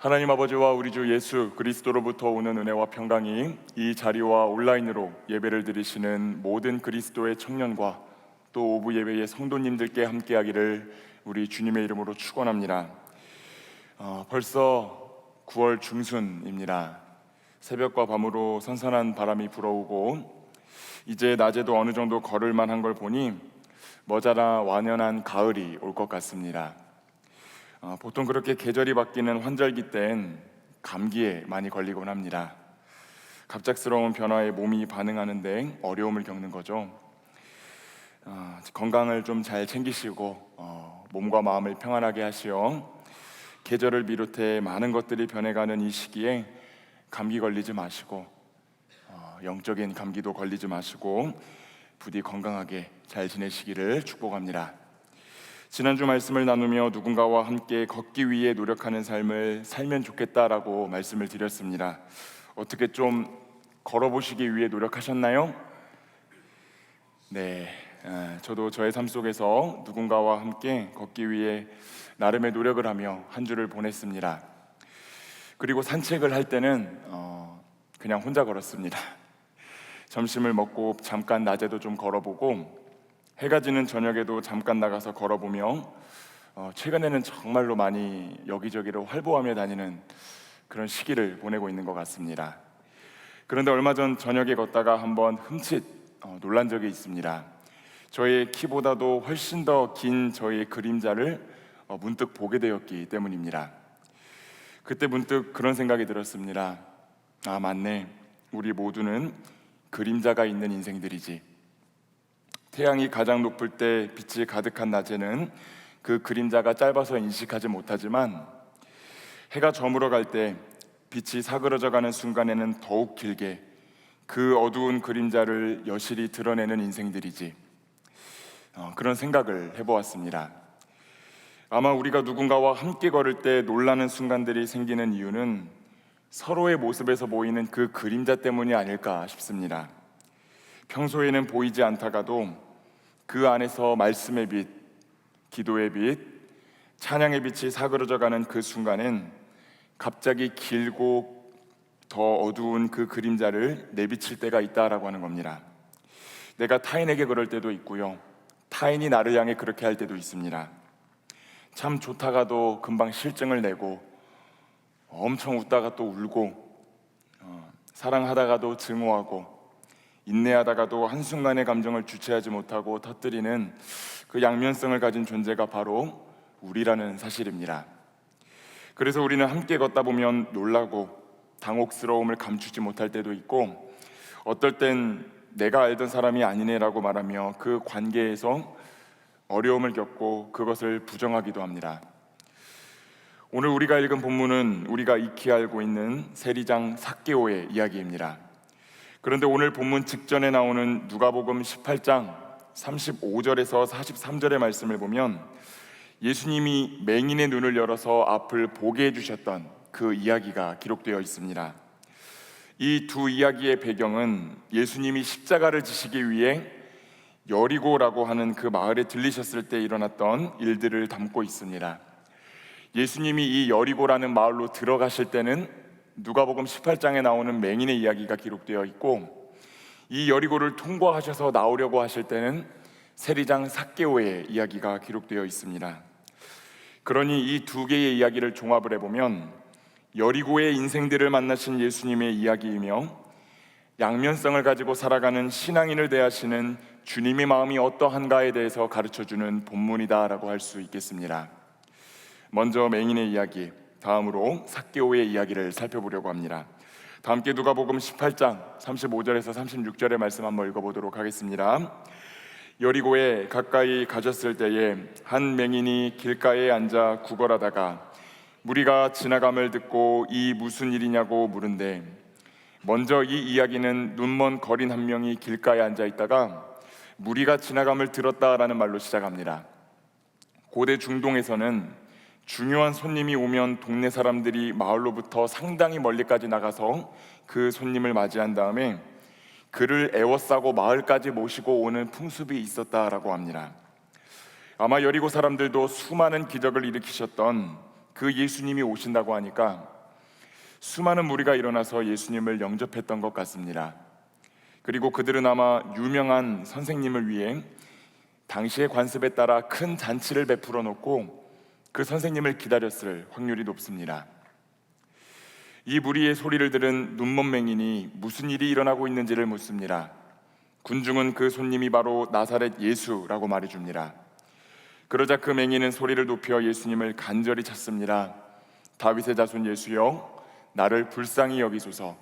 하나님 아버지와 우리 주 예수 그리스도로부터 오는 은혜와 평강이 이 자리와 온라인으로 예배를 드리시는 모든 그리스도의 청년과 또 오부 예배의 성도님들께 함께하기를 우리 주님의 이름으로 축원합니다. 벌써 9월 중순입니다. 새벽과 밤으로 선선한 바람이 불어오고 이제 낮에도 어느 정도 걸을 만한 걸 보니 머자라 완연한 가을이 올 것 같습니다. 보통 그렇게 계절이 바뀌는 환절기 땐 감기에 많이 걸리곤 합니다. 갑작스러운 변화에 몸이 반응하는데 어려움을 겪는 거죠. 건강을 좀 잘 챙기시고 몸과 마음을 평안하게 하시어 계절을 비롯해 많은 것들이 변해가는 이 시기에 감기 걸리지 마시고 영적인 감기도 걸리지 마시고 부디 건강하게 잘 지내시기를 축복합니다. 지난주 말씀을 나누며 누군가와 함께 걷기 위해 노력하는 삶을 살면 좋겠다라고 말씀을 드렸습니다. 어떻게 좀 걸어보시기 위해 노력하셨나요? 네, 저도 저의 삶 속에서 누군가와 함께 걷기 위해 나름의 노력을 하며 한 주를 보냈습니다. 그리고 산책을 할 때는 그냥 혼자 걸었습니다. 점심을 먹고 잠깐 낮에도 좀 걸어보고 해가 지는 저녁에도 잠깐 나가서 걸어보며 최근에는 정말로 많이 여기저기로 활보하며 다니는 그런 시기를 보내고 있는 것 같습니다. 그런데 얼마 전 저녁에 걷다가 한번 흠칫 놀란 적이 있습니다. 저의 키보다도 훨씬 더 긴 저의 그림자를 문득 보게 되었기 때문입니다. 그때 문득 그런 생각이 들었습니다. 맞네. 우리 모두는 그림자가 있는 인생들이지. 태양이 가장 높을 때 빛이 가득한 낮에는 그 그림자가 짧아서 인식하지 못하지만 해가 저물어 갈 때 빛이 사그러져 가는 순간에는 더욱 길게 그 어두운 그림자를 여실히 드러내는 인생들이지. 그런 생각을 해보았습니다. 아마 우리가 누군가와 함께 걸을 때 놀라는 순간들이 생기는 이유는 서로의 모습에서 보이는 그 그림자 때문이 아닐까 싶습니다. 평소에는 보이지 않다가도 그 안에서 말씀의 빛, 기도의 빛, 찬양의 빛이 사그러져 가는 그 순간엔 갑자기 길고 더 어두운 그 그림자를 내비칠 때가 있다라고 하는 겁니다. 내가 타인에게 그럴 때도 있고요, 타인이 나를 향해 그렇게 할 때도 있습니다. 참 좋다가도 금방 실증을 내고 엄청 웃다가 또 울고 사랑하다가도 증오하고 인내하다가도 한순간의 감정을 주체하지 못하고 터뜨리는 그 양면성을 가진 존재가 바로 우리라는 사실입니다. 그래서 우리는 함께 걷다 보면 놀라고 당혹스러움을 감추지 못할 때도 있고 어떨 땐 내가 알던 사람이 아니네라고 말하며 그 관계에서 어려움을 겪고 그것을 부정하기도 합니다. 오늘 우리가 읽은 본문은 우리가 익히 알고 있는 세리장 삭개오의 이야기입니다. 그런데 오늘 본문 직전에 나오는 누가복음 18장 35절에서 43절의 말씀을 보면 예수님이 맹인의 눈을 열어서 앞을 보게 해주셨던 그 이야기가 기록되어 있습니다. 이 두 이야기의 배경은 예수님이 십자가를 지시기 위해 여리고라고 하는 그 마을에 들리셨을 때 일어났던 일들을 담고 있습니다. 예수님이 이 여리고라는 마을로 들어가실 때는 누가복음 18장에 나오는 맹인의 이야기가 기록되어 있고 이 여리고를 통과하셔서 나오려고 하실 때는 세리장 삭개오의 이야기가 기록되어 있습니다. 그러니 이 두 개의 이야기를 종합을 해보면 여리고의 인생들을 만나신 예수님의 이야기이며 양면성을 가지고 살아가는 신앙인을 대하시는 주님의 마음이 어떠한가에 대해서 가르쳐주는 본문이다라고 할 수 있겠습니다. 먼저 맹인의 이야기, 다음으로 삭개오의 이야기를 살펴보려고 합니다. 다 함께 누가복음 18장 35절에서 36절의 말씀 한번 읽어보도록 하겠습니다. 여리고에 가까이 가셨을 때에 한 맹인이 길가에 앉아 구걸하다가 무리가 지나감을 듣고 이 무슨 일이냐고 물은데 먼저 이 이야기는 눈먼 거린 한 명이 길가에 앉아 있다가 무리가 지나감을 들었다라는 말로 시작합니다. 고대 중동에서는 중요한 손님이 오면 동네 사람들이 마을로부터 상당히 멀리까지 나가서 그 손님을 맞이한 다음에 그를 애워싸고 마을까지 모시고 오는 풍습이 있었다라고 합니다. 아마 여리고 사람들도 수많은 기적을 일으키셨던 그 예수님이 오신다고 하니까 수많은 무리가 일어나서 예수님을 영접했던 것 같습니다. 그리고 그들은 아마 유명한 선생님을 위해 당시의 관습에 따라 큰 잔치를 베풀어 놓고 그 선생님을 기다렸을 확률이 높습니다. 이 무리의 소리를 들은 눈먼 맹인이 무슨 일이 일어나고 있는지를 묻습니다. 군중은 그 손님이 바로 나사렛 예수라고 말해줍니다. 그러자 그 맹인은 소리를 높여 예수님을 간절히 찾습니다. 다윗의 자손 예수여, 나를 불쌍히 여기소서.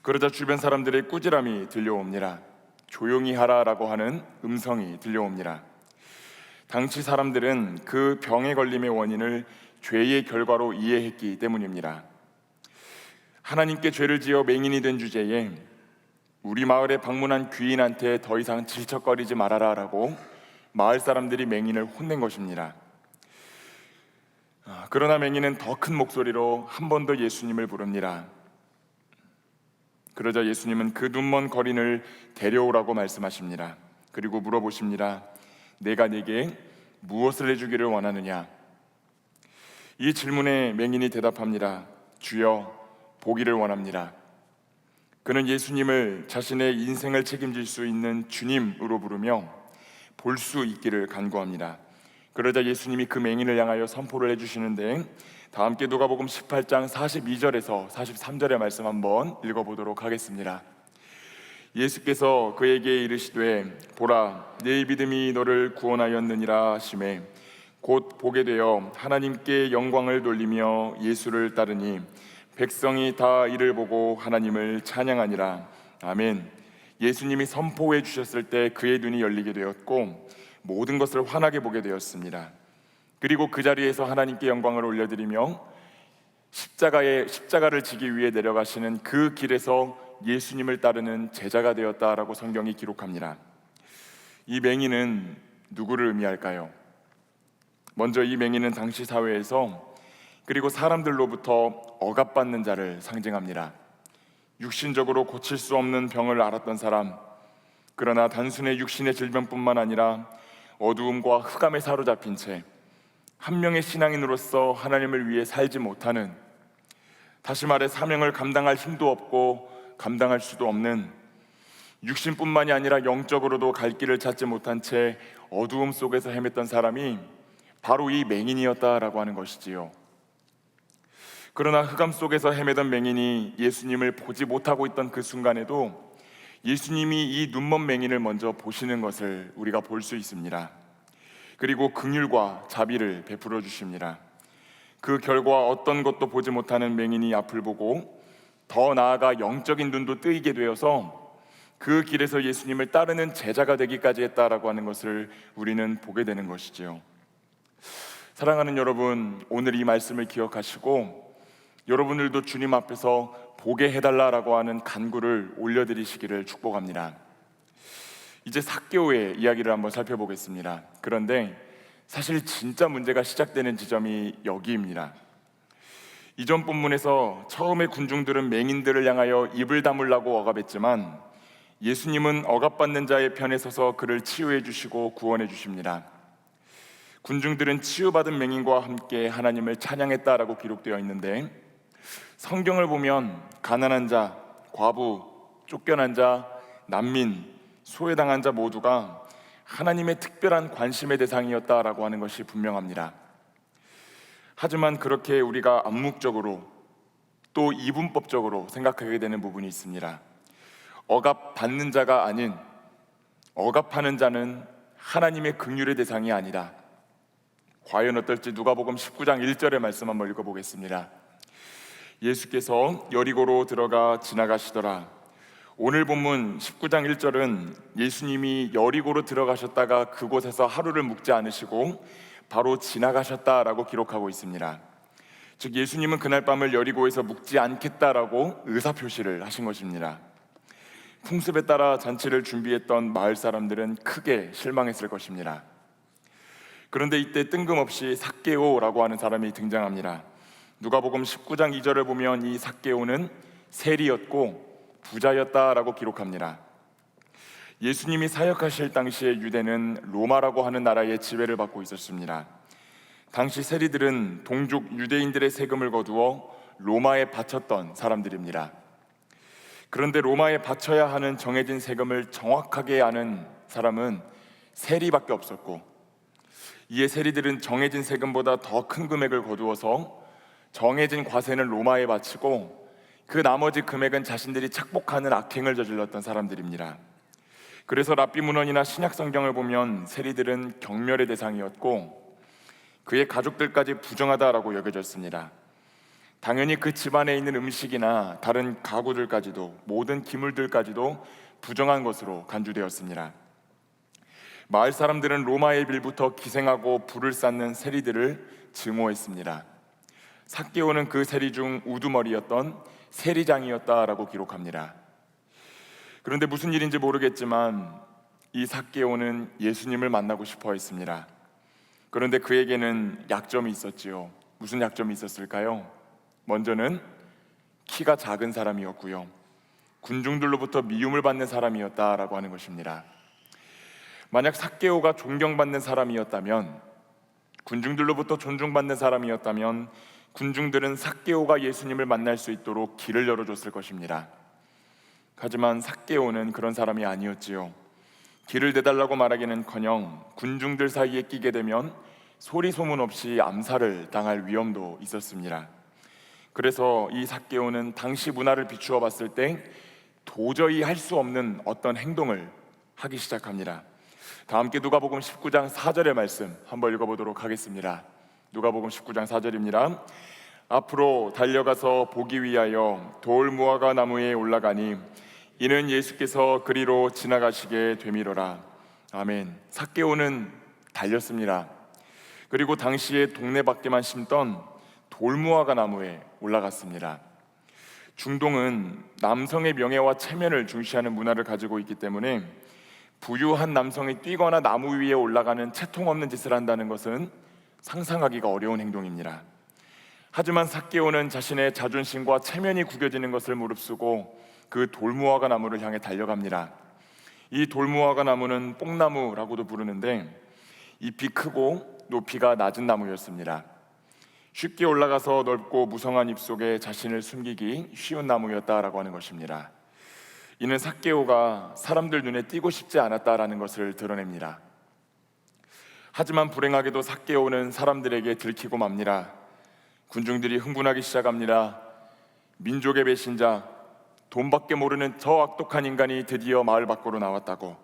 그러자 주변 사람들의 꾸지람이 들려옵니다. 조용히 하라라고 하는 음성이 들려옵니다. 당시 사람들은 그 병에 걸림의 원인을 죄의 결과로 이해했기 때문입니다. 하나님께 죄를 지어 맹인이 된 주제에 우리 마을에 방문한 귀인한테 더 이상 질척거리지 말아라 라고 마을 사람들이 맹인을 혼낸 것입니다. 그러나 맹인은 더 큰 목소리로 한 번 더 예수님을 부릅니다. 그러자 예수님은 그 눈먼 거린을 데려오라고 말씀하십니다. 그리고 물어보십니다. 내가 네게 무엇을 해주기를 원하느냐? 이 질문에 맹인이 대답합니다. 주여, 보기를 원합니다. 그는 예수님을 자신의 인생을 책임질 수 있는 주님으로 부르며 볼 수 있기를 간구합니다. 그러자 예수님이 그 맹인을 향하여 선포를 해주시는데, 다 함께 누가복음 18장 42절에서 43절의 말씀 한번 읽어보도록 하겠습니다. 예수께서 그에게 이르시되 보라, 네 믿음이 너를 구원하였느니라 하시매 곧 보게 되어 하나님께 영광을 돌리며 예수를 따르니 백성이 다 이를 보고 하나님을 찬양하니라. 아멘. 예수님이 선포해 주셨을 때 그의 눈이 열리게 되었고 모든 것을 환하게 보게 되었습니다. 그리고 그 자리에서 하나님께 영광을 올려드리며 십자가를 지기 위해 내려가시는 그 길에서 예수님을 따르는 제자가 되었다라고 성경이 기록합니다. 이 맹인은 누구를 의미할까요? 먼저 이 맹인은 당시 사회에서 그리고 사람들로부터 억압받는 자를 상징합니다. 육신적으로 고칠 수 없는 병을 앓았던 사람, 그러나 단순히 육신의 질병뿐만 아니라 어두움과 흑암에 사로잡힌 채 한 명의 신앙인으로서 하나님을 위해 살지 못하는, 다시 말해 사명을 감당할 힘도 없고 감당할 수도 없는, 육신뿐만이 아니라 영적으로도 갈 길을 찾지 못한 채 어두움 속에서 헤맸던 사람이 바로 이 맹인이었다라고 하는 것이지요. 그러나 흑암 속에서 헤매던 맹인이 예수님을 보지 못하고 있던 그 순간에도 예수님이 이 눈먼 맹인을 먼저 보시는 것을 우리가 볼 수 있습니다. 그리고 긍휼과 자비를 베풀어 주십니다. 그 결과 어떤 것도 보지 못하는 맹인이 앞을 보고 더 나아가 영적인 눈도 뜨이게 되어서 그 길에서 예수님을 따르는 제자가 되기까지 했다라고 하는 것을 우리는 보게 되는 것이지요. 사랑하는 여러분, 오늘 이 말씀을 기억하시고 여러분들도 주님 앞에서 보게 해달라라고 하는 간구를 올려드리시기를 축복합니다. 이제 삭개오의 이야기를 한번 살펴보겠습니다. 그런데 사실 진짜 문제가 시작되는 지점이 여기입니다. 이전 본문에서 처음에 군중들은 맹인들을 향하여 입을 다물라고 억압했지만 예수님은 억압받는 자의 편에 서서 그를 치유해 주시고 구원해 주십니다. 군중들은 치유받은 맹인과 함께 하나님을 찬양했다라고 기록되어 있는데, 성경을 보면 가난한 자, 과부, 쫓겨난 자, 난민, 소외당한 자 모두가 하나님의 특별한 관심의 대상이었다라고 하는 것이 분명합니다. 하지만 그렇게 우리가 암묵적으로 또 이분법적으로 생각하게 되는 부분이 있습니다. 억압받는 자가 아닌 억압하는 자는 하나님의 긍휼의 대상이 아니다. 과연 어떨지 누가복음 19장 1절의 말씀 한번 읽어보겠습니다. 예수께서 여리고로 들어가 지나가시더라. 오늘 본문 19장 1절은 예수님이 여리고로 들어가셨다가 그곳에서 하루를 묵지 않으시고 바로 지나가셨다라고 기록하고 있습니다. 즉 예수님은 그날 밤을 여리고에서 묵지 않겠다라고 의사표시를 하신 것입니다. 풍습에 따라 잔치를 준비했던 마을 사람들은 크게 실망했을 것입니다. 그런데 이때 뜬금없이 삭개오라고 하는 사람이 등장합니다. 누가복음 19장 2절을 보면 이 삭개오는 세리였고 부자였다라고 기록합니다. 예수님이 사역하실 당시에 유대는 로마라고 하는 나라의 지배를 받고 있었습니다. 당시 세리들은 동족 유대인들의 세금을 거두어 로마에 바쳤던 사람들입니다. 그런데 로마에 바쳐야 하는 정해진 세금을 정확하게 아는 사람은 세리밖에 없었고, 이에 세리들은 정해진 세금보다 더 큰 금액을 거두어서 정해진 과세는 로마에 바치고 그 나머지 금액은 자신들이 착복하는 악행을 저질렀던 사람들입니다. 그래서 랍비 문헌이나 신약 성경을 보면 세리들은 경멸의 대상이었고 그의 가족들까지 부정하다라고 여겨졌습니다. 당연히 그 집안에 있는 음식이나 다른 가구들까지도, 모든 기물들까지도 부정한 것으로 간주되었습니다. 마을 사람들은 로마의 빌부터 기생하고 불을 쌓는 세리들을 증오했습니다. 삭개오는 그 세리 중 우두머리였던 세리장이었다라고 기록합니다. 그런데 무슨 일인지 모르겠지만 이 삭개오는 예수님을 만나고 싶어 했습니다. 그런데 그에게는 약점이 있었지요. 무슨 약점이 있었을까요? 먼저는 키가 작은 사람이었고요, 군중들로부터 미움을 받는 사람이었다라고 하는 것입니다. 만약 삭개오가 존경받는 사람이었다면, 군중들로부터 존중받는 사람이었다면 군중들은 삭개오가 예수님을 만날 수 있도록 길을 열어줬을 것입니다. 하지만 삭개오는 그런 사람이 아니었지요. 길을 내달라고 말하기는커녕 군중들 사이에 끼게 되면 소리 소문 없이 암살을 당할 위험도 있었습니다. 그래서 이 삭개오는 당시 문화를 비추어 봤을 때 도저히 할 수 없는 어떤 행동을 하기 시작합니다. 다 함께 누가복음 19장 4절의 말씀 한번 읽어보도록 하겠습니다. 누가복음 19장 4절입니다. 앞으로 달려가서 보기 위하여 돌 무화과 나무에 올라가니 이는 예수께서 그리로 지나가시게 되미로라. 아멘. 삭개오는 달렸습니다. 그리고 당시에 동네 밖에만 심던 돌무화과 나무에 올라갔습니다. 중동은 남성의 명예와 체면을 중시하는 문화를 가지고 있기 때문에 부유한 남성이 뛰거나 나무 위에 올라가는 채통 없는 짓을 한다는 것은 상상하기가 어려운 행동입니다. 하지만 삭개오는 자신의 자존심과 체면이 구겨지는 것을 무릅쓰고 그 돌무화과 나무를 향해 달려갑니다. 이 돌무화과 나무는 뽕나무라고도 부르는데 잎이 크고 높이가 낮은 나무였습니다. 쉽게 올라가서 넓고 무성한 잎 속에 자신을 숨기기 쉬운 나무였다라고 하는 것입니다. 이는 삭개오가 사람들 눈에 띄고 싶지 않았다라는 것을 드러냅니다. 하지만 불행하게도 삭개오는 사람들에게 들키고 맙니다. 군중들이 흥분하기 시작합니다. 민족의 배신자, 돈밖에 모르는 저 악독한 인간이 드디어 마을 밖으로 나왔다고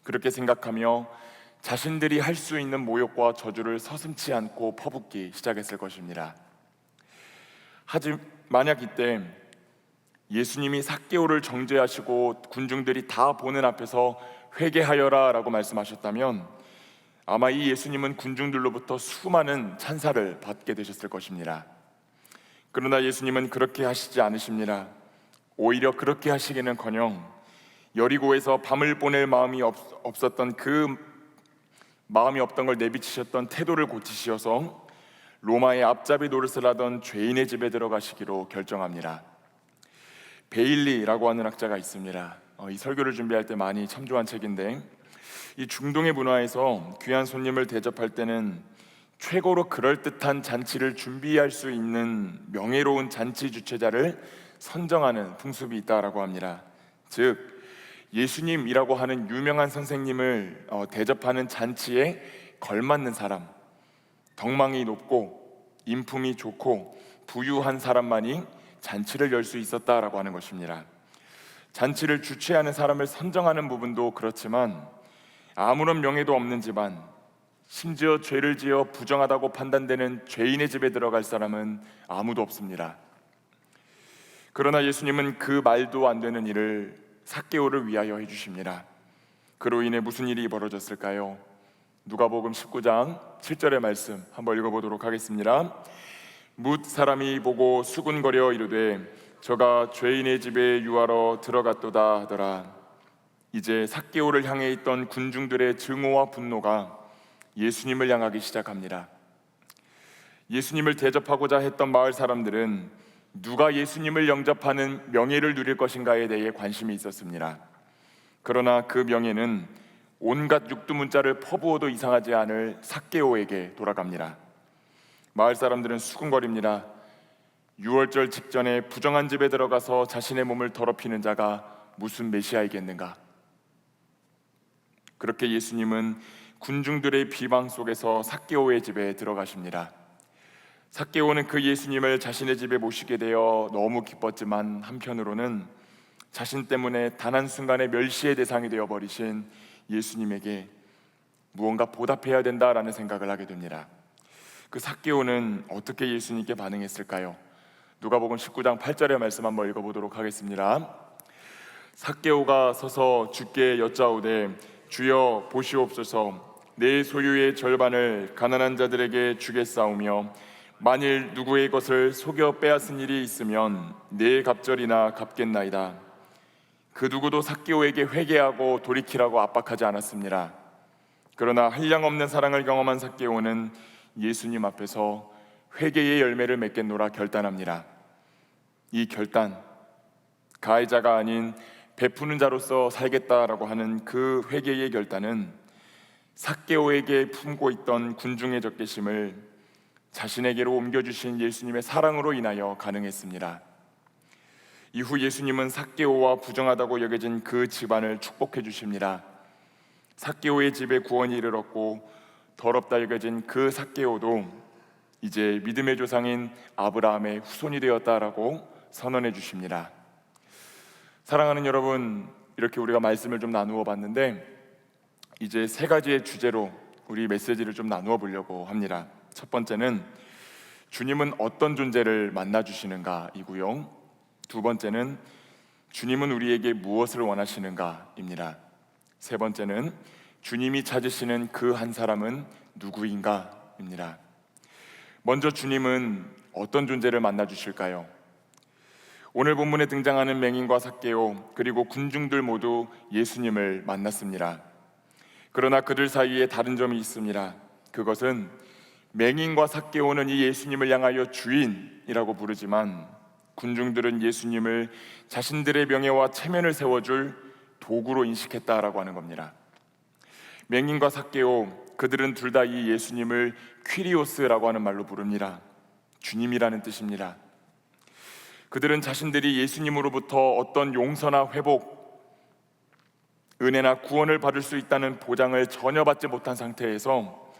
그렇게 생각하며 자신들이 할 수 있는 모욕과 저주를 서슴지 않고 퍼붓기 시작했을 것입니다. 하지만 만약 이때 예수님이 삭개오를 정죄하시고 군중들이 다 보는 앞에서 회개하여라 라고 말씀하셨다면 아마 이 예수님은 군중들로부터 수많은 찬사를 받게 되셨을 것입니다. 그러나 예수님은 그렇게 하시지 않으십니다. 오히려 그렇게 하시기는커녕 여리고에서 밤을 보낼 마음이 없었던 걸 내비치셨던 태도를 고치시어서 로마의 앞잡이 노릇을 하던 죄인의 집에 들어가시기로 결정합니다. 베일리라고 하는 학자가 있습니다. 이 설교를 준비할 때 많이 참조한 책인데, 이 중동의 문화에서 귀한 손님을 대접할 때는 최고로 그럴듯한 잔치를 준비할 수 있는 명예로운 잔치 주최자를 선정하는 풍습이 있다라고 합니다. 즉 예수님이라고 하는 유명한 선생님을 대접하는 잔치에 걸맞는 사람, 덕망이 높고 인품이 좋고 부유한 사람만이 잔치를 열 수 있었다라고 하는 것입니다. 잔치를 주최하는 사람을 선정하는 부분도 그렇지만 아무런 명예도 없는 집안, 심지어 죄를 지어 부정하다고 판단되는 죄인의 집에 들어갈 사람은 아무도 없습니다. 그러나 예수님은 그 말도 안 되는 일을 삭개오를 위하여 해주십니다. 그로 인해 무슨 일이 벌어졌을까요? 누가복음 19장 7절의 말씀 한번 읽어보도록 하겠습니다. 뭇 사람이 보고 수군거려 이르되 저가 죄인의 집에 유하러 들어갔도다 하더라. 이제 삭개오를 향해 있던 군중들의 증오와 분노가 예수님을 향하기 시작합니다. 예수님을 대접하고자 했던 마을 사람들은 누가 예수님을 영접하는 명예를 누릴 것인가에 대해 관심이 있었습니다. 그러나 그 명예는 온갖 육두문자를 퍼부어도 이상하지 않을 삭개오에게 돌아갑니다. 마을 사람들은 수군거립니다. 유월절 직전에 부정한 집에 들어가서 자신의 몸을 더럽히는 자가 무슨 메시아이겠는가? 그렇게 예수님은 군중들의 비방 속에서 삭개오의 집에 들어가십니다. 삭개오는 그 예수님을 자신의 집에 모시게 되어 너무 기뻤지만 한편으로는 자신 때문에 단 한순간에 멸시의 대상이 되어버리신 예수님에게 무언가 보답해야 된다라는 생각을 하게 됩니다. 그 삭개오는 어떻게 예수님께 반응했을까요? 누가복음 19장 8절의 말씀 한번 읽어보도록 하겠습니다. 삭개오가 서서 주께 여짜오되 주여 보시옵소서, 내 소유의 절반을 가난한 자들에게 주겠사오며 만일 누구의 것을 속여 빼앗은 일이 있으면 내 갑절이나 갚겠나이다. 그 누구도 삭개오에게 회개하고 돌이키라고 압박하지 않았습니다. 그러나 한량없는 사랑을 경험한 삭개오는 예수님 앞에서 회개의 열매를 맺겠노라 결단합니다. 이 결단, 가해자가 아닌 베푸는 자로서 살겠다라고 하는 그 회개의 결단은 삭개오에게 품고 있던 군중의 적개심을 자신에게로 옮겨주신 예수님의 사랑으로 인하여 가능했습니다. 이후 예수님은 삭개오와 부정하다고 여겨진 그 집안을 축복해 주십니다. 삭개오의 집에 구원이 이르렀고 더럽다 여겨진 그 삭개오도 이제 믿음의 조상인 아브라함의 후손이 되었다라고 선언해 주십니다. 사랑하는 여러분, 이렇게 우리가 말씀을 좀 나누어 봤는데 이제 세 가지의 주제로 우리 메시지를 좀 나누어 보려고 합니다. 첫 번째는 주님은 어떤 존재를 만나 주시는가이고요. 두 번째는 주님은 우리에게 무엇을 원하시는가입니다. 세 번째는 주님이 찾으시는 그 한 사람은 누구인가입니다. 먼저 주님은 어떤 존재를 만나 주실까요? 오늘 본문에 등장하는 맹인과 삭개오 그리고 군중들 모두 예수님을 만났습니다. 그러나 그들 사이에 다른 점이 있습니다. 그것은 맹인과 삭개오는 이 예수님을 향하여 주인이라고 부르지만 군중들은 예수님을 자신들의 명예와 체면을 세워줄 도구로 인식했다라고 하는 겁니다. 맹인과 삭개오, 그들은 둘 다 이 예수님을 퀴리오스라고 하는 말로 부릅니다. 주님이라는 뜻입니다. 그들은 자신들이 예수님으로부터 어떤 용서나 회복, 은혜나 구원을 받을 수 있다는 보장을 전혀 받지 못한 상태에서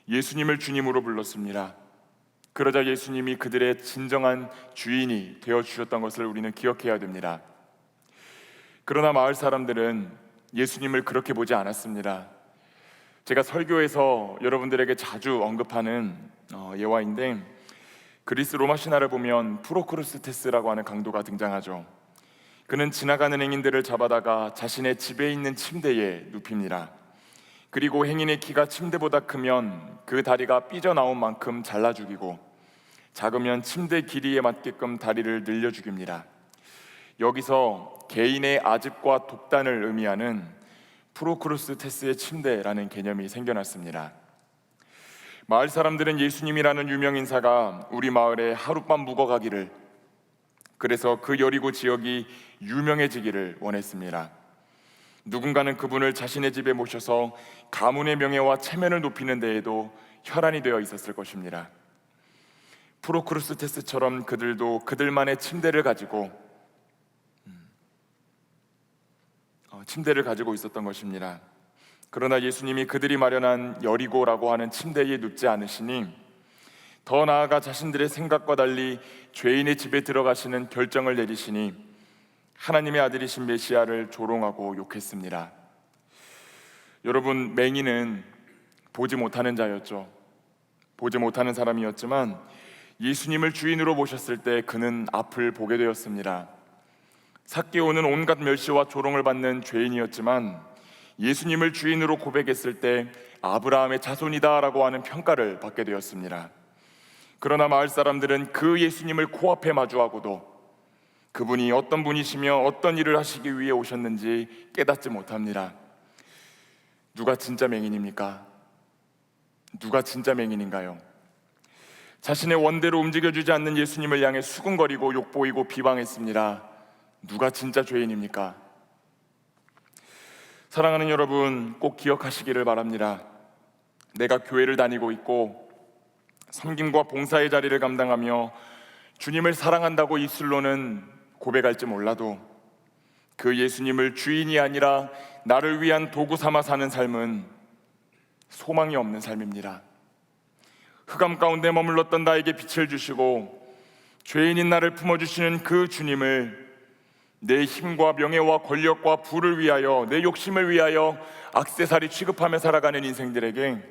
예수님을 주님으로 불렀습니다. 그러자 예수님이 그들의 진정한 주인이 되어주셨던 것을 우리는 기억해야 됩니다. 그러나 마을 사람들은 예수님을 그렇게 보지 않았습니다. 제가 설교에서 여러분들에게 자주 언급하는 예화인데, 그리스 로마 신화를 보면 프로크루스테스라고 하는 강도가 등장하죠. 그는 지나가는 행인들을 잡아다가 자신의 집에 있는 침대에 눕힙니다. 그리고 행인의 키가 침대보다 크면 그 다리가 삐져나온 만큼 잘라 죽이고 작으면 침대 길이에 맞게끔 다리를 늘려 죽입니다. 여기서 개인의 아집과 독단을 의미하는 프로크루스테스의 침대라는 개념이 생겨났습니다. 마을 사람들은 예수님이라는 유명인사가 우리 마을에 하룻밤 묵어가기를, 그래서 그 여리고 지역이 유명해지기를 원했습니다. 누군가는 그분을 자신의 집에 모셔서 가문의 명예와 체면을 높이는 데에도 혈안이 되어 있었을 것입니다. 프로크루스테스처럼 그들도 그들만의 침대를 가지고 있었던 것입니다. 그러나 예수님이 그들이 마련한 여리고라고 하는 침대에 눕지 않으시니 더 나아가 자신들의 생각과 달리 죄인의 집에 들어가시는 결정을 내리시니 하나님의 아들이신 메시아를 조롱하고 욕했습니다. 여러분, 맹인은 보지 못하는 자였죠. 보지 못하는 사람이었지만 예수님을 주인으로 모셨을 때 그는 앞을 보게 되었습니다. 삭개오는 온갖 멸시와 조롱을 받는 죄인이었지만 예수님을 주인으로 고백했을 때 아브라함의 자손이다라고 하는 평가를 받게 되었습니다. 그러나 마을 사람들은 그 예수님을 코앞에 마주하고도 그분이 어떤 분이시며 어떤 일을 하시기 위해 오셨는지 깨닫지 못합니다. 누가 진짜 맹인입니까? 누가 진짜 맹인인가요? 자신의 원대로 움직여주지 않는 예수님을 향해 수군거리고 욕보이고 비방했습니다. 누가 진짜 죄인입니까? 사랑하는 여러분, 꼭 기억하시기를 바랍니다. 내가 교회를 다니고 있고 섬김과 봉사의 자리를 감당하며 주님을 사랑한다고 입술로는 고백할지 몰라도 그 예수님을 주인이 아니라 나를 위한 도구 삼아 사는 삶은 소망이 없는 삶입니다. 흑암 가운데 머물렀던 나에게 빛을 주시고 죄인인 나를 품어주시는 그 주님을 내 힘과 명예와 권력과 부를 위하여, 내 욕심을 위하여 액세서리 취급하며 살아가는 인생들에게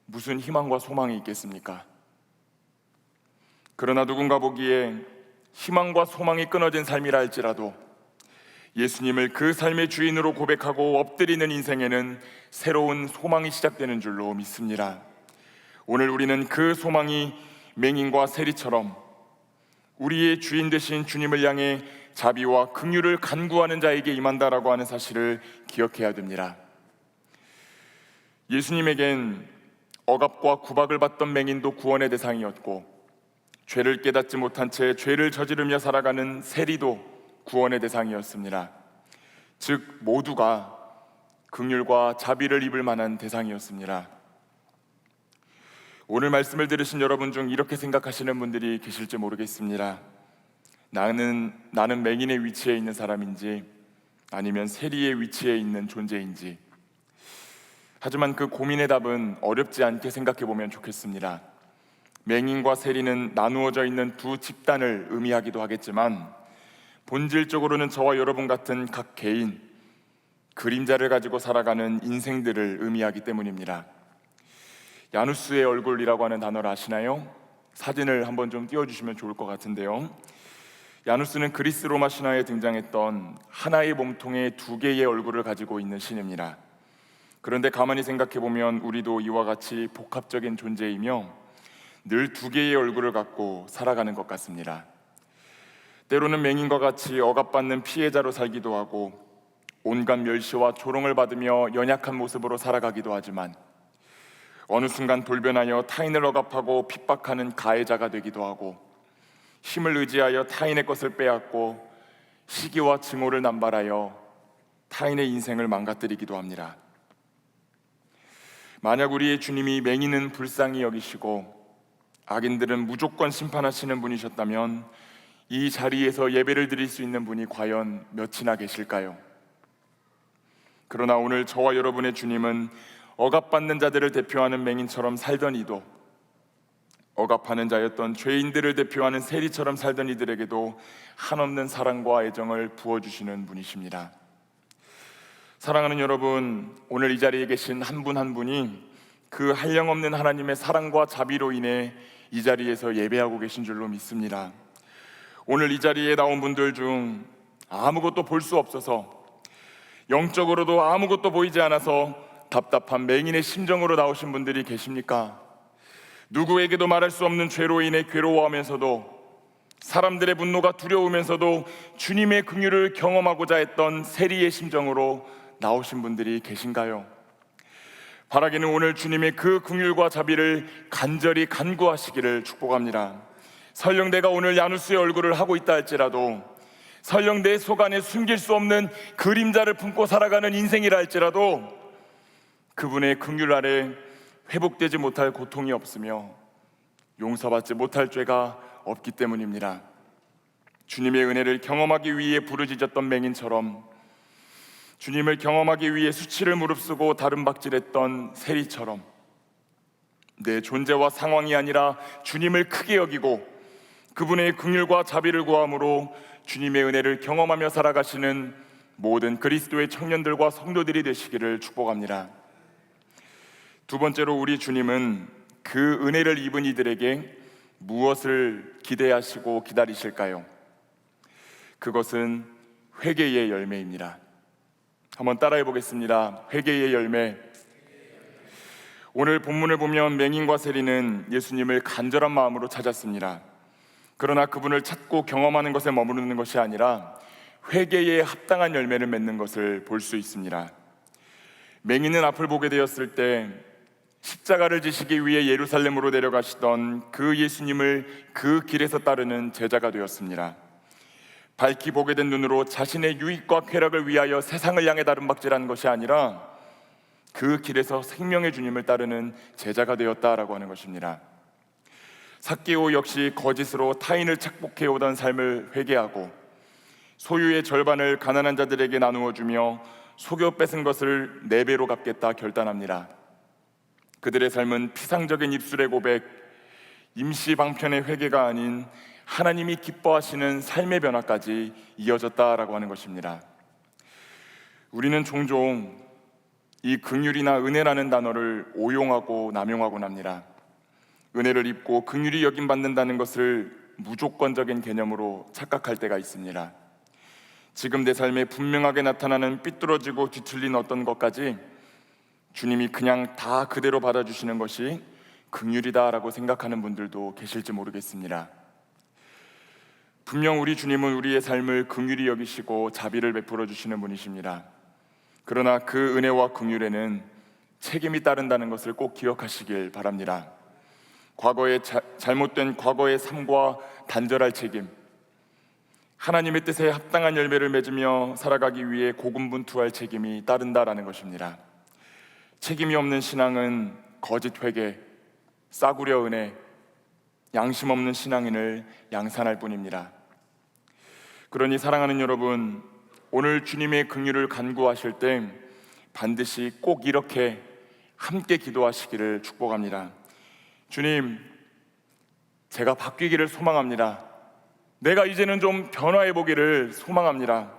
무슨 희망과 소망이 있겠습니까? 그러나 누군가 보기에 희망과 소망이 끊어진 삶이라 할지라도 예수님을 그 삶의 주인으로 고백하고 엎드리는 인생에는 새로운 소망이 시작되는 줄로 믿습니다. 오늘 우리는 그 소망이 맹인과 세리처럼 우리의 주인 되신 주님을 향해 자비와 긍휼을 간구하는 자에게 임한다라고 하는 사실을 기억해야 됩니다. 예수님에겐 억압과 구박을 받던 맹인도 구원의 대상이었고, 죄를 깨닫지 못한 채 죄를 저지르며 살아가는 세리도 구원의 대상이었습니다. 즉 모두가 긍휼과 자비를 입을 만한 대상이었습니다. 오늘 말씀을 들으신 여러분 중 이렇게 생각하시는 분들이 계실지 모르겠습니다. 나는 맹인의 위치에 있는 사람인지 아니면 세리의 위치에 있는 존재인지. 하지만 그 고민의 답은 어렵지 않게 생각해 보면 좋겠습니다. 맹인과 세리는 나누어져 있는 두 집단을 의미하기도 하겠지만 본질적으로는 저와 여러분 같은 각 개인, 그림자를 가지고 살아가는 인생들을 의미하기 때문입니다. 야누스의 얼굴이라고 하는 단어를 아시나요? 사진을 한번 좀 띄워주시면 좋을 것 같은데요. 야누스는 그리스 로마 신화에 등장했던 하나의 몸통에 두 개의 얼굴을 가지고 있는 신입니다. 그런데 가만히 생각해보면 우리도 이와 같이 복합적인 존재이며 늘 두 개의 얼굴을 갖고 살아가는 것 같습니다. 때로는 맹인과 같이 억압받는 피해자로 살기도 하고 온갖 멸시와 조롱을 받으며 연약한 모습으로 살아가기도 하지만 어느 순간 돌변하여 타인을 억압하고 핍박하는 가해자가 되기도 하고 힘을 의지하여 타인의 것을 빼앗고 시기와 증오를 남발하여 타인의 인생을 망가뜨리기도 합니다. 만약 우리의 주님이 맹인은 불쌍히 여기시고 악인들은 무조건 심판하시는 분이셨다면 이 자리에서 예배를 드릴 수 있는 분이 과연 몇이나 계실까요? 그러나 오늘 저와 여러분의 주님은 억압받는 자들을 대표하는 맹인처럼 살던 이도, 억압하는 자였던 죄인들을 대표하는 세리처럼 살던 이들에게도 한없는 사랑과 애정을 부어주시는 분이십니다. 사랑하는 여러분, 오늘 이 자리에 계신 한 분 한 분이 그 한량없는 하나님의 사랑과 자비로 인해 이 자리에서 예배하고 계신 줄로 믿습니다. 오늘 이 자리에 나온 분들 중 아무것도 볼 수 없어서, 영적으로도 아무것도 보이지 않아서 답답한 맹인의 심정으로 나오신 분들이 계십니까? 누구에게도 말할 수 없는 죄로 인해 괴로워하면서도, 사람들의 분노가 두려우면서도 주님의 긍휼을 경험하고자 했던 세리의 심정으로 나오신 분들이 계신가요? 바라기는 오늘 주님의 그 긍휼과 자비를 간절히 간구하시기를 축복합니다. 설령 내가 오늘 야누스의 얼굴을 하고 있다 할지라도, 설령 내 속 안에 숨길 수 없는 그림자를 품고 살아가는 인생이라 할지라도 그분의 긍휼 아래 회복되지 못할 고통이 없으며 용서받지 못할 죄가 없기 때문입니다. 주님의 은혜를 경험하기 위해 부르짖었던 맹인처럼, 주님을 경험하기 위해 수치를 무릅쓰고 다름박질했던 세리처럼 내 존재와 상황이 아니라 주님을 크게 여기고 그분의 긍휼과 자비를 구함으로 주님의 은혜를 경험하며 살아가시는 모든 그리스도의 청년들과 성도들이 되시기를 축복합니다. 두 번째로 우리 주님은 그 은혜를 입은 이들에게 무엇을 기대하시고 기다리실까요? 그것은 회개의 열매입니다. 한번 따라해 보겠습니다. 회개의 열매. 오늘 본문을 보면 맹인과 세리는 예수님을 간절한 마음으로 찾았습니다. 그러나 그분을 찾고 경험하는 것에 머무르는 것이 아니라 회개에 합당한 열매를 맺는 것을 볼 수 있습니다. 맹인은 앞을 보게 되었을 때 십자가를 지시기 위해 예루살렘으로 내려가시던 그 예수님을 그 길에서 따르는 제자가 되었습니다. 밝히 보게 된 눈으로 자신의 유익과 쾌락을 위하여 세상을 향해 다름박질한 것이 아니라 그 길에서 생명의 주님을 따르는 제자가 되었다라고 하는 것입니다. 삭개오 역시 거짓으로 타인을 착복해 오던 삶을 회개하고 소유의 절반을 가난한 자들에게 나누어 주며 속여 뺏은 것을 4배로 갚겠다 결단합니다. 그들의 삶은 피상적인 입술의 고백, 임시 방편의 회개가 아닌 하나님이 기뻐하시는 삶의 변화까지 이어졌다라고 하는 것입니다. 우리는 종종 이 긍휼이나 은혜라는 단어를 오용하고 남용하곤 합니다. 은혜를 입고 긍휼히 여김받는다는 것을 무조건적인 개념으로 착각할 때가 있습니다. 지금 내 삶에 분명하게 나타나는 삐뚤어지고 뒤틀린 어떤 것까지 주님이 그냥 다 그대로 받아주시는 것이 긍휼이다라고 생각하는 분들도 계실지 모르겠습니다. 분명 우리 주님은 우리의 삶을 긍휼히 여기시고 자비를 베풀어 주시는 분이십니다. 그러나 그 은혜와 긍휼에는 책임이 따른다는 것을 꼭 기억하시길 바랍니다. 과거의 잘못된 과거의 삶과 단절할 책임, 하나님의 뜻에 합당한 열매를 맺으며 살아가기 위해 고군분투할 책임이 따른다라는 것입니다. 책임이 없는 신앙은 거짓 회개, 싸구려 은혜, 양심 없는 신앙인을 양산할 뿐입니다. 그러니 사랑하는 여러분, 오늘 주님의 긍휼을 간구하실 때 반드시 꼭 이렇게 함께 기도하시기를 축복합니다. 주님, 제가 바뀌기를 소망합니다. 내가 이제는 좀 변화해 보기를 소망합니다.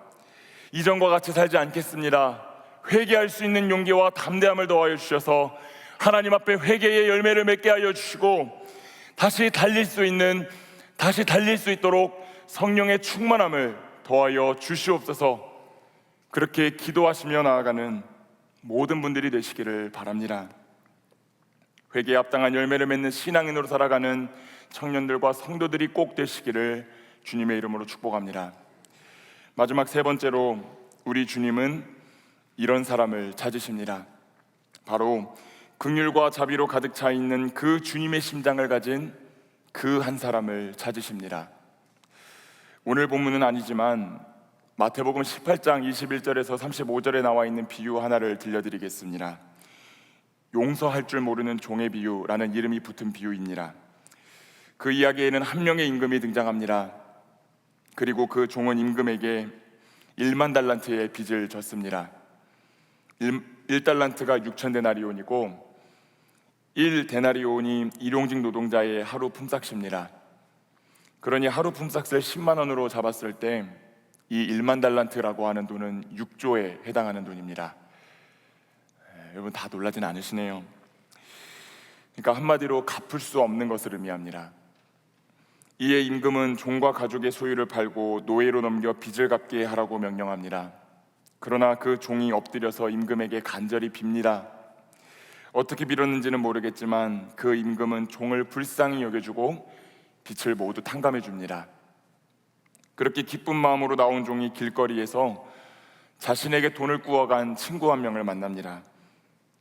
이전과 같이 살지 않겠습니다. 회개할 수 있는 용기와 담대함을 더하여 주셔서 하나님 앞에 회개의 열매를 맺게 하여 주시고 다시 달릴 수 있도록 성령의 충만함을 더하여 주시옵소서. 그렇게 기도하시며 나아가는 모든 분들이 되시기를 바랍니다. 회개에 합당한 열매를 맺는 신앙인으로 살아가는 청년들과 성도들이 꼭 되시기를 주님의 이름으로 축복합니다. 마지막 3번째로 우리 주님은 이런 사람을 찾으십니다. 바로 긍휼과 자비로 가득 차 있는 그 주님의 심장을 가진 그 한 사람을 찾으십니다. 오늘 본문은 아니지만 마태복음 18장 21절에서 35절에 나와 있는 비유 하나를 들려드리겠습니다. 용서할 줄 모르는 종의 비유라는 이름이 붙은 비유입니다. 그 이야기에는 한 명의 임금이 등장합니다. 그리고 그 종은 임금에게 1만 달란트의 빚을 졌습니다. 1달란트가 6,000데나리온이고 1데나리온이 일용직 노동자의 하루 품삯입니다. 그러니 하루 품삯을 10만 원으로 잡았을 때 이 1만 달란트라고 하는 돈은 6조에 해당하는 돈입니다. 여러분 다 놀라진 않으시네요. 그러니까 한마디로 갚을 수 없는 것을 의미합니다. 이에 임금은 종과 가족의 소유를 팔고 노예로 넘겨 빚을 갚게 하라고 명령합니다. 그러나 그 종이 엎드려서 임금에게 간절히 빕니다. 어떻게 빌었는지는 모르겠지만 그 임금은 종을 불쌍히 여겨주고 빚을 모두 탕감해 줍니다. 그렇게 기쁜 마음으로 나온 종이 길거리에서 자신에게 돈을 꾸어간 친구 한 명을 만납니다.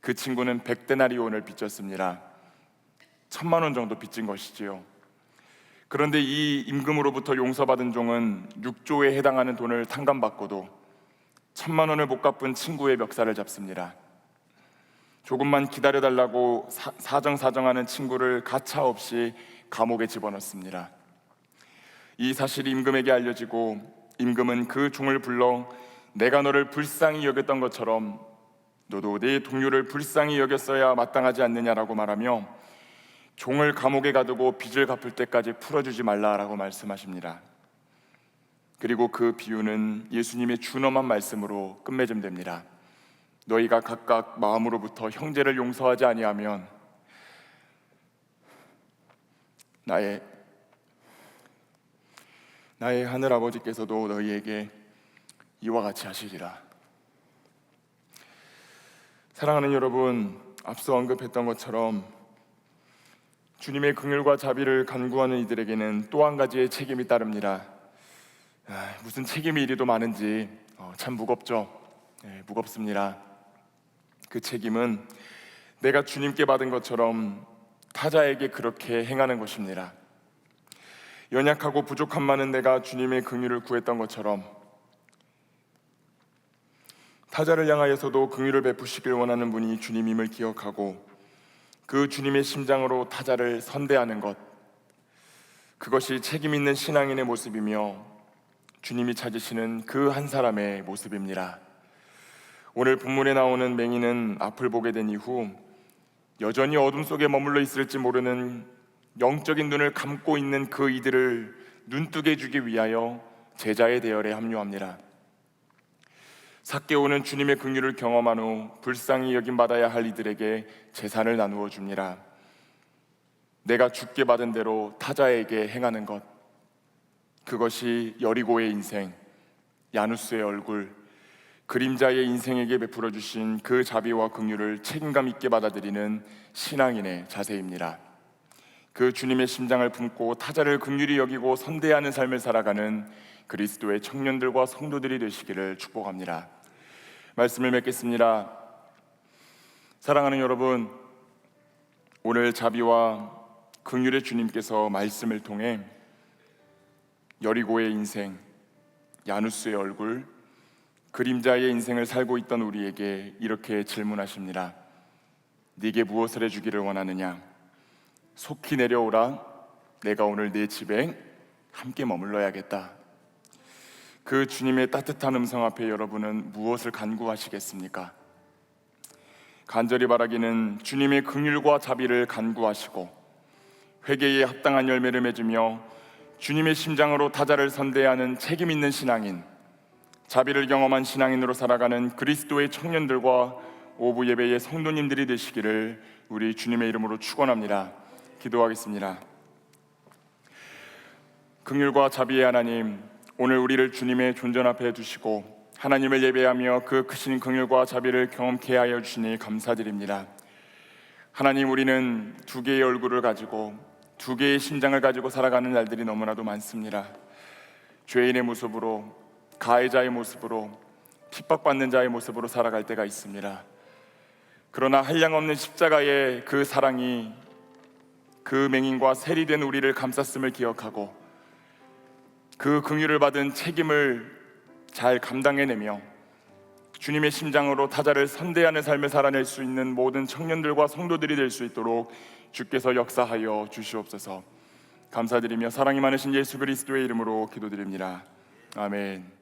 그 친구는 100데나리온을 빚졌습니다. 1,000만 원 정도 빚진 것이지요. 그런데 이 임금으로부터 용서받은 종은 6조에 해당하는 돈을 탕감받고도 1,000만 원을 못 갚은 친구의 멱살을 잡습니다. 조금만 기다려달라고 사정사정하는 친구를 가차없이 감옥에 집어넣습니다. 이 사실이 임금에게 알려지고 임금은 그 종을 불러 내가 너를 불쌍히 여겼던 것처럼 너도 네 동료를 불쌍히 여겼어야 마땅하지 않느냐라고 말하며 종을 감옥에 가두고 빚을 갚을 때까지 풀어주지 말라라고 말씀하십니다. 그리고 그 비유는 예수님의 준엄한 말씀으로 끝맺음됩니다. 너희가 각각 마음으로부터 형제를 용서하지 아니하면 나의 하늘 아버지께서도 너희에게 이와 같이 하시리라. 사랑하는 여러분, 앞서 언급했던 것처럼 주님의 긍휼과 자비를 간구하는 이들에게는 또 한 가지의 책임이 따릅니다. 무슨 책임이 이리도 많은지 참 무겁죠. 무겁습니다. 그 책임은 내가 주님께 받은 것처럼 타자에게 그렇게 행하는 것입니다. 연약하고 부족한 많은 내가 주님의 긍휼을 구했던 것처럼 타자를 향하여서도 긍휼을 베푸시길 원하는 분이 주님임을 기억하고 그 주님의 심장으로 타자를 선대하는 것, 그것이 책임 있는 신앙인의 모습이며 주님이 찾으시는 그 한 사람의 모습입니다. 오늘 본문에 나오는 맹인은 앞을 보게 된 이후 여전히 어둠 속에 머물러 있을지 모르는 영적인 눈을 감고 있는 그 이들을 눈뜨게 해주기 위하여 제자의 대열에 합류합니다. 삭개오는 주님의 긍휼을 경험한 후 불쌍히 여김받아야 할 이들에게 재산을 나누어 줍니다. 내가 주께 받은 대로 타자에게 행하는 것, 그것이 여리고의 인생, 야누스의 얼굴, 그림자의 인생에게 베풀어 주신 그 자비와 긍휼을 책임감 있게 받아들이는 신앙인의 자세입니다. 그 주님의 심장을 품고 타자를 긍휼히 여기고 선대하는 삶을 살아가는 그리스도의 청년들과 성도들이 되시기를 축복합니다. 말씀을 맺겠습니다. 사랑하는 여러분, 오늘 자비와 긍휼의 주님께서 말씀을 통해 여리고의 인생, 야누스의 얼굴, 그림자의 인생을 살고 있던 우리에게 이렇게 질문하십니다. 네게 무엇을 해주기를 원하느냐? 속히 내려오라. 내가 오늘 네 집에 함께 머물러야겠다. 그 주님의 따뜻한 음성 앞에 여러분은 무엇을 간구하시겠습니까? 간절히 바라기는 주님의 긍휼과 자비를 간구하시고 회개에 합당한 열매를 맺으며 주님의 심장으로 타자를 선대하는 책임 있는 신앙인, 자비를 경험한 신앙인으로 살아가는 그리스도의 청년들과 오부 예배의 성도님들이 되시기를 우리 주님의 이름으로 축원합니다. 기도하겠습니다. 긍휼과 자비의 하나님, 오늘 우리를 주님의 존전 앞에 두시고 하나님을 예배하며 그 크신 긍휼과 자비를 경험케 하여 주시니 감사드립니다. 하나님, 우리는 두 개의 얼굴을 가지고 두 개의 심장을 가지고 살아가는 날들이 너무나도 많습니다. 죄인의 모습으로, 가해자의 모습으로, 핍박받는 자의 모습으로 살아갈 때가 있습니다. 그러나 한량없는 십자가의 그 사랑이 그 맹인과 세리된 우리를 감쌌음을 기억하고 그 긍휼을 받은 책임을 잘 감당해내며 주님의 심장으로 타자를 선대하는 삶을 살아낼 수 있는 모든 청년들과 성도들이 될 수 있도록 주께서 역사하여 주시옵소서. 감사드리며 사랑이 많으신 예수 그리스도의 이름으로 기도드립니다. 아멘.